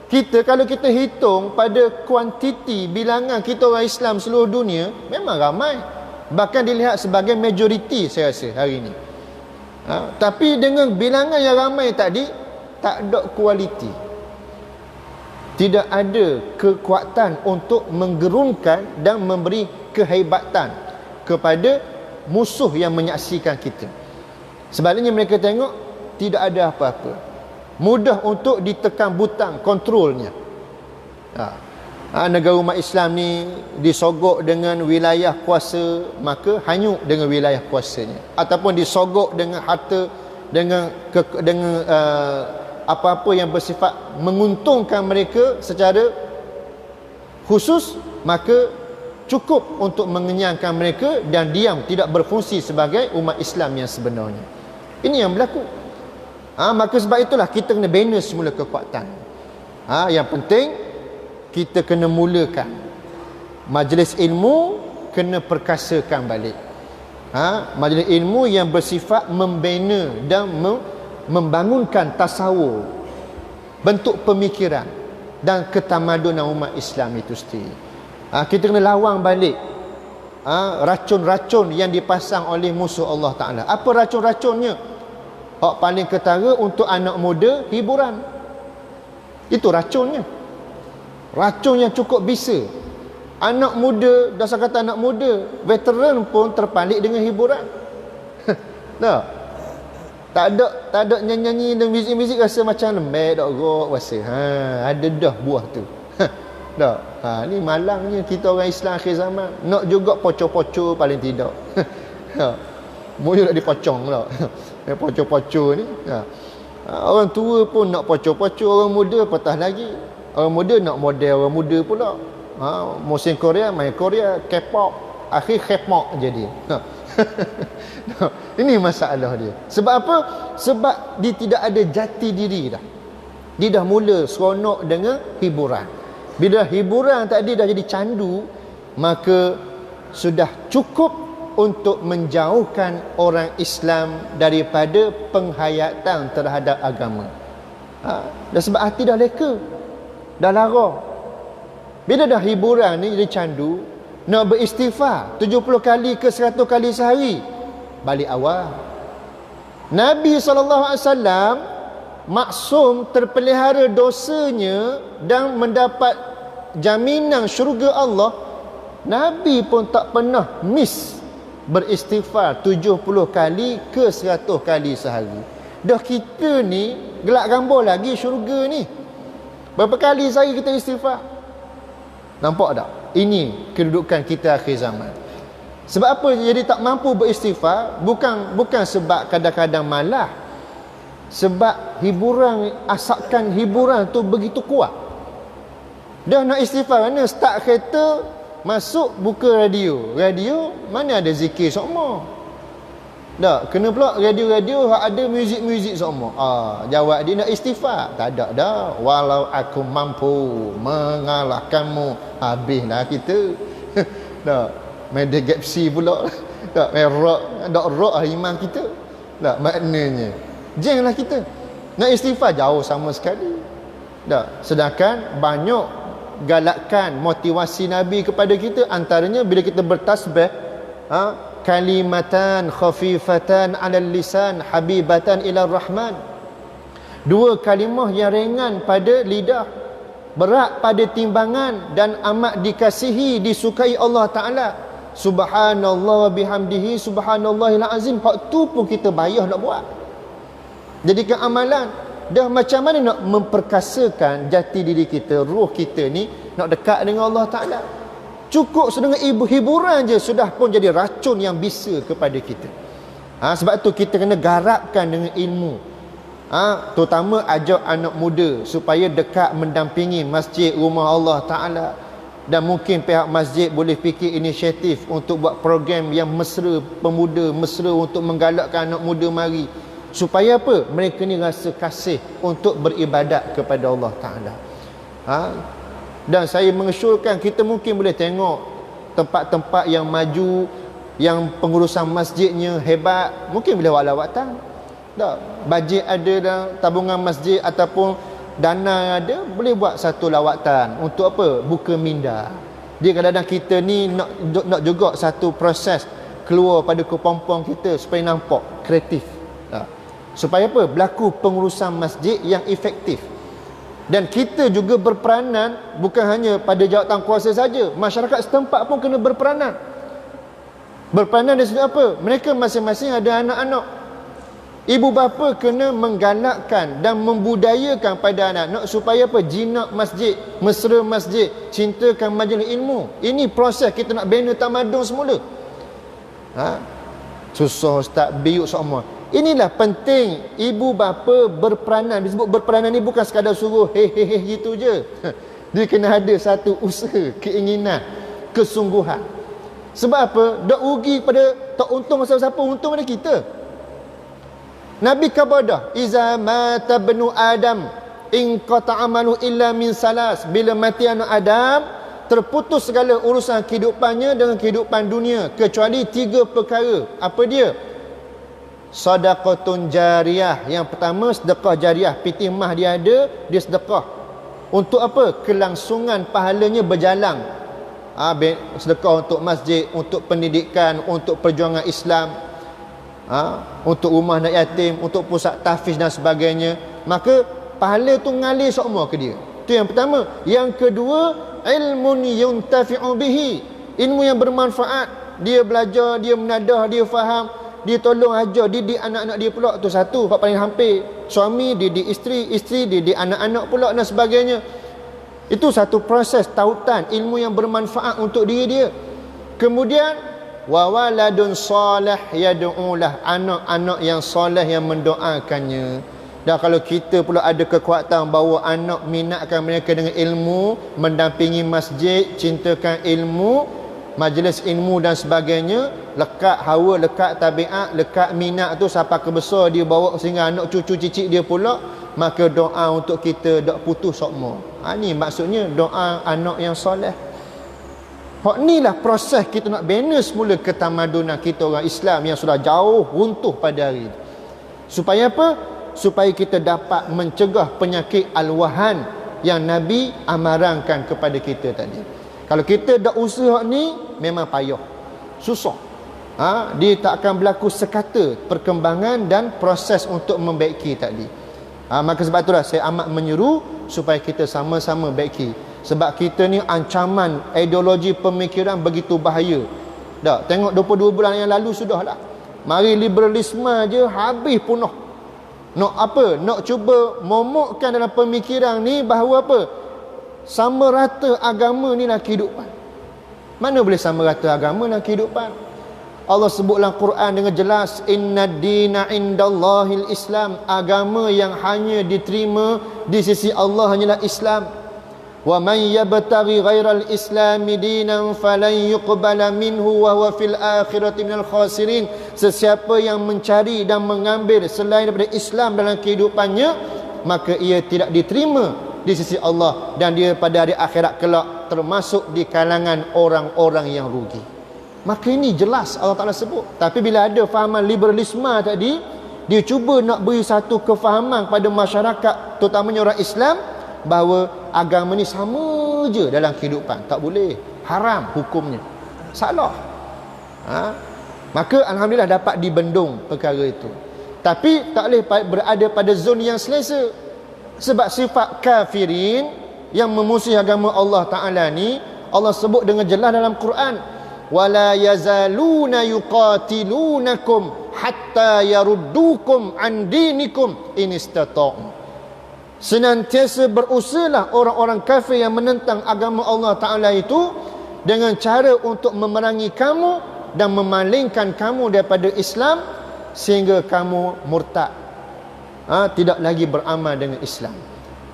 A: Kita kalau kita hitung pada kuantiti bilangan kita orang Islam seluruh dunia, memang ramai. Bahkan dilihat sebagai majoriti saya rasa hari ini. Tapi dengan bilangan yang ramai tadi, tak ada kualiti. Tidak ada kekuatan untuk menggerunkan dan memberi kehebatan kepada musuh yang menyaksikan kita. Sebaliknya mereka tengok tidak ada apa-apa. Mudah untuk ditekan butang kontrolnya. Negara umat Islam ni disogok dengan wilayah kuasa, maka hanyut dengan wilayah kuasanya. Ataupun disogok dengan harta, dengan apa-apa yang bersifat menguntungkan mereka secara khusus, maka cukup untuk mengenyangkan mereka dan diam, tidak berfungsi sebagai umat Islam yang sebenarnya. Ini yang berlaku. Maka sebab itulah kita kena bina semula kekuatan. Yang penting kita kena mulakan. Majlis ilmu kena perkasakan balik. Majlis ilmu yang bersifat membina dan membangunkan tasawur, bentuk pemikiran dan ketamadunan umat Islam itu sendiri. Kita kena lawang balik racun-racun yang dipasang oleh musuh Allah Ta'ala. Apa racun-racunnya? Hak paling ketara untuk anak muda, hiburan. Itu racunnya. Racun yang cukup bisa. Anak muda, dasar kata anak muda, veteran pun terpalit dengan hiburan. Tak ada nyanyi-nyanyi dan muzik-muzik rasa macam lembek, tak rock rasa. Ada dah buah tu. Ni malangnya kita orang Islam akhir zaman. Nak juga pocor-pocor paling tidak. Moyo nak dipocong pula. Pocor-pocor ni. Orang tua pun nak pocor-pocor, orang muda patah lagi. Orang muda nak model orang muda pula. Musim Korea main Korea, K-pop, akhir K-pop jadi. Ini masalah dia. Sebab apa? Sebab dia tidak ada jati diri dah. Dia dah mula seronok dengan hiburan. Bila hiburan tadi dah jadi candu, maka sudah cukup untuk menjauhkan orang Islam daripada penghayatan terhadap agama. Dah sebab hati dah leka, dah lara. Bila dah hiburan ni jadi candu, nak beristighfar 70 kali ke 100 kali sehari, balik awal. Nabi SAW maksum, terpelihara dosanya dan mendapat jaminan syurga Allah. Nabi pun tak pernah miss beristighfar 70 kali ke 100 kali sehari. Dah kita ni gelak gambar lagi syurga ni. Berapa kali sehari kita istighfar? Nampak tak? Ini kedudukan kita akhir zaman. Sebab apa jadi tak mampu beristighfar? Bukan sebab kadang-kadang malah. Sebab hiburan, asakan hiburan tu begitu kuat. Dah nak istighfar mana? Start kereta, masuk buka radio. Radio mana ada zikir semua. Tak, kena pula radio-radio ada muzik-muzik semua. Jawab dia nak istighfar. Tak ada dah. Walau aku mampu mengalahkanmu, habislah kita. Tak, main Gapsi pula. Tak, main rock, tak rock lah iman kita. Tak, maknanya jenglah kita. Nak istighfar jauh sama sekali. Tak, sedangkan banyak galakkan motivasi Nabi kepada kita, antaranya bila kita bertasbih, kalimatan khafifatan 'alal lisan habibatan ila rahman. Dua kalimah yang ringan pada lidah, berat pada timbangan, dan amat dikasihi, disukai Allah Ta'ala. Subhanallah wa bihamdihi subhanallahil azim. Hak tu pun kita bayar nak buat. Jadikan amalan. Dah macam mana nak memperkasakan jati diri kita, ruh kita ni nak dekat dengan Allah Ta'ala. Cukup sedang hiburan je sudah pun jadi racun yang bisa kepada kita. Sebab tu kita kena garapkan dengan ilmu. Terutama ajak anak muda supaya dekat mendampingi masjid rumah Allah Ta'ala. Dan mungkin pihak masjid boleh fikir inisiatif untuk buat program yang mesra, pemuda mesra untuk menggalakkan anak muda mari. Supaya apa? Mereka ni rasa kasih untuk beribadat kepada Allah Ta'ala. Dan saya mengesyorkan kita mungkin boleh tengok tempat-tempat yang maju, yang pengurusan masjidnya hebat, mungkin boleh buat lawatan. Tak, bajet ada dalam tabungan masjid ataupun dana ada, boleh buat satu lawatan untuk apa? Buka minda. Dia kadang-kadang kita ni nak juga satu proses keluar pada kepompong kita supaya nampak kreatif. Supaya apa? Berlaku pengurusan masjid yang efektif. Dan kita juga berperanan, bukan hanya pada jawatan kuasa saja, masyarakat setempat pun kena berperanan. Berperanan dari segi apa? Mereka masing-masing ada anak-anak. Ibu bapa kena menggalakkan dan membudayakan pada anak-anak supaya apa? Jinak masjid, mesra masjid, cintakan majlis ilmu. Ini proses kita nak bina tamadun semula. Susah ustaz, biuk semua. Inilah penting ibu bapa berperanan. Disebut berperanan ni bukan sekadar suruh hehehe gitu je. Dia kena ada satu usaha, keinginan, kesungguhan. Sebab apa? Dak rugi pada, tak untung siapa-siapa, untung pada kita. Nabi kabadah, iza mata bnu Adam in qata amalu illa min salas. Bila mati anak Adam, terputus segala urusan kehidupannya dengan kehidupan dunia kecuali 3 perkara. Apa dia? Sadaqatun jariyah. Yang pertama sedekah jariah, pitih mah dia ada, dia sedekah. Untuk apa? Kelangsungan pahalanya berjalan. Sedekah untuk masjid, untuk pendidikan, untuk perjuangan Islam, untuk rumah anak yatim, untuk pusat tahfiz dan sebagainya. Maka pahala tu ngalir semua ke dia. Itu yang pertama. Yang kedua, ilmun yuntafi'u bihi. Ilmu yang bermanfaat. Dia belajar, dia menadah, dia faham, dia tolong ajar, didik anak-anak dia pula. Tu satu, hak paling hampir. Suami didik isteri, isteri didik anak-anak pula dan sebagainya. Itu satu proses tautan ilmu yang bermanfaat untuk diri dia. Kemudian wa waladun salih yad'ulah, anak-anak yang soleh yang mendoakannya. Dan kalau kita pula ada kekuatan bawa anak, minatkan mereka dengan ilmu, mendampingi masjid, cintakan ilmu, majlis ilmu dan sebagainya, lekat hawa, lekat tabiat, lekat minat tu sampai ke besar dia bawa sehingga anak cucu cicit dia pula, maka doa untuk kita tak putus semua. Ni maksudnya doa anak yang soleh. Hak ni lah proses kita nak bina semula ketamadunan kita orang Islam yang sudah jauh runtuh pada hari ini. Supaya apa? Supaya kita dapat mencegah penyakit al-wahan yang Nabi amarangkan kepada kita tadi. Kalau kita dak usaha ni memang payah, susah. Dia tak akan berlaku sekata perkembangan dan proses untuk membaiki tadi. Maka sebab itulah saya amat menyeru supaya kita sama-sama baiki. Sebab kita ni ancaman ideologi pemikiran begitu bahaya. Dah, tengok 22 bulan yang lalu sudah lah. Mari liberalisme je habis punah. Nak apa? Nak cuba momokkan dalam pemikiran ni bahawa apa? Sama rata agama ni lah kehidupan. Mana boleh sama rata agama dan kehidupan? Allah sebut dalam Quran dengan jelas, inna dina indallahil Islam. Agama yang hanya diterima di sisi Allah hanyalah Islam. Wa man yabtaghi ghairal islami dinan falan yuqbala minhu wa huwa fil akhirati minal khasirin. Sesiapa yang mencari dan mengambil selain daripada Islam dalam kehidupannya, maka ia tidak diterima di sisi Allah dan dia pada hari akhirat kelak termasuk di kalangan orang-orang yang rugi. Maka ini jelas Allah Ta'ala sebut. Tapi bila ada fahaman liberalisme tadi, dia cuba nak beri satu kefahaman pada masyarakat, terutamanya orang Islam, bahawa agama ni sama je dalam kehidupan. Tak boleh, haram hukumnya, salah. Maka alhamdulillah dapat dibendung perkara itu. Tapi tak boleh berada pada zon yang selesa. Sebab sifat kafirin yang memusuhi agama Allah Ta'ala ni, Allah sebut dengan jelas dalam Quran, wala yazaluna yuqatilunakum hatta yaruddukum an dinikum in istata'u. Senantiasa berusahalah orang-orang kafir yang menentang agama Allah Ta'ala itu dengan cara untuk memerangi kamu dan memalingkan kamu daripada Islam sehingga kamu murtad, tidak lagi beramal dengan Islam.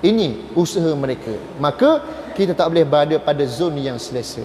A: Ini usaha mereka. Maka kita tak boleh berada pada zon yang selesa.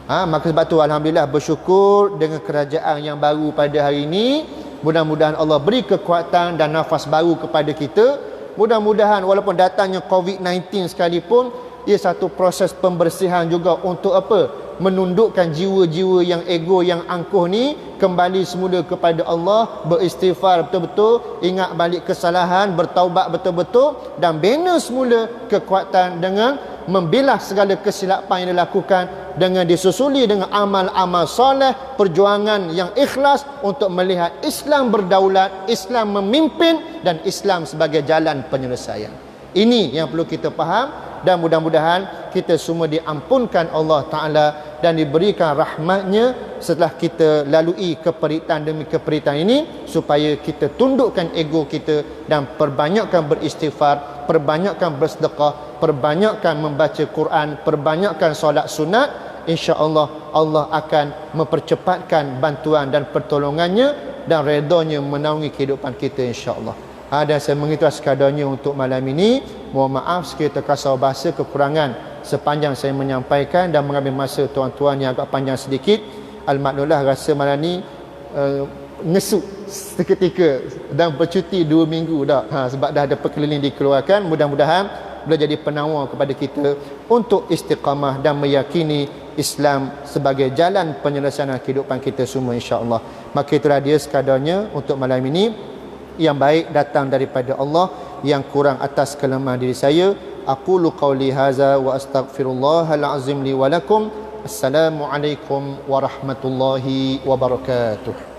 A: Maka sebab tu alhamdulillah bersyukur dengan kerajaan yang baru pada hari ini. Mudah-mudahan Allah beri kekuatan dan nafas baru kepada kita. Mudah-mudahan walaupun datangnya COVID-19 sekalipun, ia satu proses pembersihan juga untuk apa? Menundukkan jiwa-jiwa yang ego, yang angkuh ni kembali semula kepada Allah, beristighfar betul-betul, ingat balik kesalahan, bertaubat betul-betul dan bina semula kekuatan dengan membilah segala kesilapan yang dilakukan, dengan disusuli dengan amal-amal soleh, perjuangan yang ikhlas untuk melihat Islam berdaulat, Islam memimpin dan Islam sebagai jalan penyelesaian. Ini yang perlu kita faham, dan mudah-mudahan kita semua diampunkan Allah Ta'ala dan diberikan rahmatnya setelah kita lalui keperitan demi keperitan ini, supaya kita tundukkan ego kita dan perbanyakkan beristighfar, perbanyakkan bersedekah, perbanyakkan membaca Quran, perbanyakkan solat sunat. InsyaAllah Allah akan mempercepatkan bantuan dan pertolongannya dan redanya menaungi kehidupan kita insyaAllah. Dan saya mengikhlas sekadarnya untuk malam ini. Mohon maaf sekiranya terkasar bahasa, kekurangan sepanjang saya menyampaikan dan mengambil masa tuan-tuan yang agak panjang sedikit. Alhamdulillah rasa malam ni ngesuk seketika dan bercuti 2 minggu dah. Sebab dah ada perkeliling dikeluarkan. Mudah-mudahan boleh jadi penawar kepada kita untuk istiqamah dan meyakini Islam sebagai jalan penyelesaian kehidupan kita semua insya-Allah. Maka itulah dia sekadarnya untuk malam ini. Yang baik datang daripada Allah, yang kurang atas kelemahan diri saya. Aqulu qauli hadza wa astaghfirullahal azim li wa lakum. Assalamualaikum warahmatullahi wabarakatuh.